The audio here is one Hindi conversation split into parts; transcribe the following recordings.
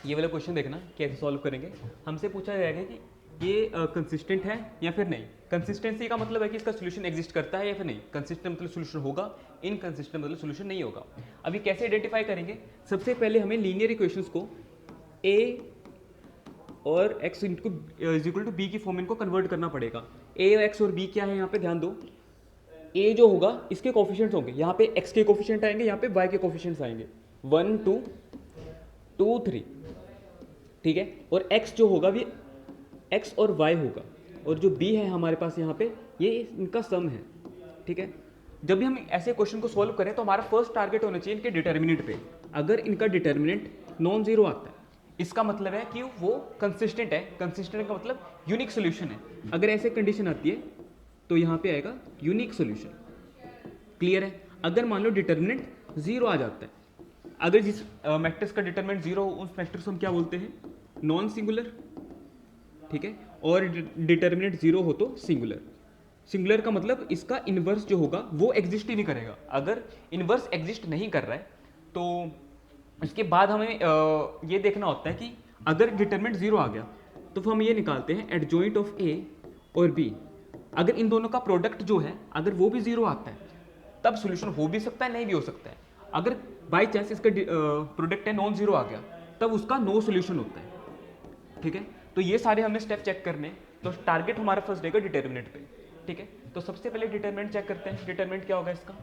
ये वाला क्वेश्चन देखना कैसे सॉल्व करेंगे। हमसे पूछा जाएगा कि ये कंसिस्टेंट है या फिर नहीं। कंसिस्टेंसी का मतलब है कि इसका सोल्यूशन एग्जिस्ट करता है या फिर नहीं। कंसिस्टेंट मतलब सोल्यूशन होगा, इनकंसिस्टेंट मतलब सोल्यूशन नहीं होगा। अभी कैसे आइडेंटिफाई करेंगे? सबसे पहले हमें लीनियर इक्वेशंस को ए और x into is equal to B की फॉर्म में इनको कन्वर्ट करना पड़ेगा। ए और एक्स और बी क्या है यहाँ पे ध्यान दो। ए जो होगा इसके कोफिशिएंट्स होंगे, यहाँ पे एक्स के कोफिशिएंट आएंगे, यहाँ पे वाई के कोफिशिएंट्स आएंगे 1 2 2 3, ठीक है। और x जो होगा भी x और y होगा, और जो b है हमारे पास यहाँ पे ये इनका सम है, ठीक है। जब भी हम ऐसे क्वेश्चन को सॉल्व करें तो हमारा फर्स्ट टारगेट होना चाहिए इनके डिटर्मिनेंट पे। अगर इनका डिटर्मिनेंट नॉन जीरो आता है इसका मतलब है कि वो कंसिस्टेंट है। कंसिस्टेंट का मतलब यूनिक सोल्यूशन है। अगर ऐसे कंडीशन आती है तो यहाँ पे आएगा यूनिक सोल्यूशन। क्लियर है? अगर मान लो डिटर्मिनेंट जीरो आ जाता है, अगर जिस मैट्रिक्स का डिटरमिनेंट जीरो हो उस मैट्रिक्स को हम क्या बोलते हैं? नॉन सिंगुलर, ठीक है। और डिटरमिनेंट जीरो हो तो सिंगुलर। सिंगुलर का मतलब इसका इनवर्स जो होगा वो एग्जिस्ट ही नहीं करेगा। अगर इनवर्स एग्जिस्ट नहीं कर रहा है तो इसके बाद हमें ये देखना होता है कि अगर डिटरमिनेंट जीरो आ गया तो फिर हम ये निकालते हैं एडजॉइंट ऑफ ए और बी। अगर इन दोनों का प्रोडक्ट जो है अगर वो भी जीरो आता है तब सोल्यूशन हो भी सकता है, नहीं भी हो सकता है। अगर बाई चांस इसका प्रोडक्ट है नॉन जीरो आ गया तब उसका नो सोल्यूशन होता है, ठीक है। तो ये सारे हमें स्टेप चेक करने। तो टारगेट हमारा फर्स्ट रहेगा डिटर्मिनेंट पे, ठीक है। तो सबसे पहले डिटर्मिनेंट चेक करते हैं। डिटर्मिनेंट क्या होगा इसका?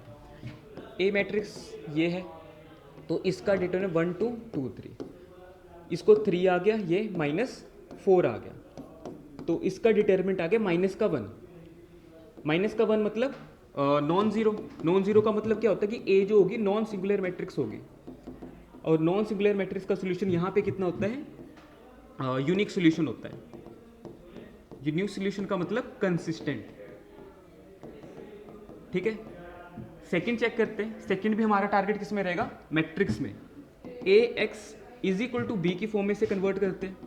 ए मैट्रिक्स ये है तो इसका डिटर्मिनेंट 1 2 2 3, इसको 3 आ गया, ये -4 आ गया, तो इसका डिटर्मिनेंट आ गया -1। -1 मतलब नॉन जीरो। नॉन जीरो का मतलब क्या होता है कि ए जो होगी नॉन सिंगुलर मैट्रिक्स होगी, और नॉन सिंगुलर मैट्रिक्स का सोल्यूशन यहाँ पे कितना होता है? यूनिक सोल्यूशन होता है। यूनिक सोल्यूशन का मतलब कंसिस्टेंट, ठीक है। सेकंड चेक करते हैं। सेकंड भी हमारा टारगेट किस में रहेगा? मैट्रिक्स में। A X is equal to B की फॉर्म में से कन्वर्ट करते हैं।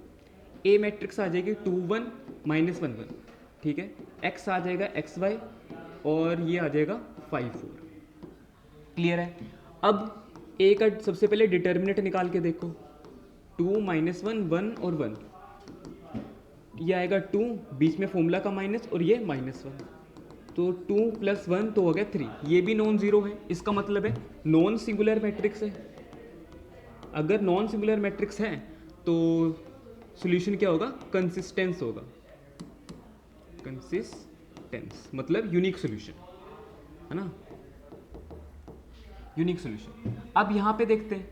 ए मैट्रिक्स आ जाएगी 2 1 -1 1, ठीक है। एक्स आ जाएगा एक्स वाई, और ये आ जाएगा 5 4। क्लियर है? अब ए का सबसे पहले डिटर्मिनेंट निकाल के देखो। 2 -1 1 और 1, ये आएगा 2, बीच में फॉर्मूला का माइनस, और ये -1, तो 2 + 1 तो हो गया 3। ये भी नॉन जीरो है, इसका मतलब है नॉन सिंगुलर मैट्रिक्स है। अगर नॉन सिंगुलर मैट्रिक्स है तो सॉल्यूशन क्या होगा? कंसिस्टेंस होगा। कंसिस्टेंस मतलब यूनिक सॉल्यूशन, है ना। Unique solution. अब यहाँ पे देखते हैं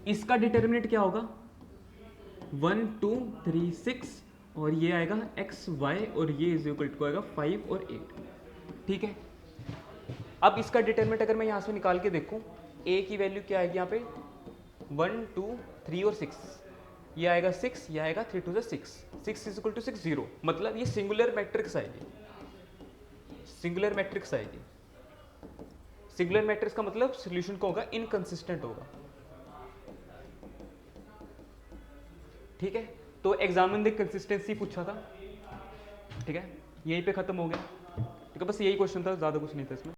इसका डिटर्मिनेंट क्या होगा? 1 2 3 6, और ये आएगा एक्स वाई, और ये इज इक्वल टू आएगा 5 और 8, ठीक है। अब इसका डिटर्मिनेंट अगर मैं यहाँ से निकाल के देखूँ, ए की वैल्यू क्या आएगी यहाँ पे? 1 2 3 और 6, ये आएगा 6, ये आएगा 3 2 6, 6 इज इक्वल टू 6 0, मतलब ये सिंगुलर मैट्रिक्स आएगी। सिंगुलर मैट्रिक्स आएगी। सिंगुलर मैट्रिक्स का मतलब सोल्यूशन को होगा इनकंसिस्टेंट होगा, ठीक है। तो एग्जाम में कंसिस्टेंसी पूछा था, ठीक है। यहीं पे खत्म हो गया, ठीक है। बस यही क्वेश्चन था, ज़्यादा कुछ नहीं था इसमें।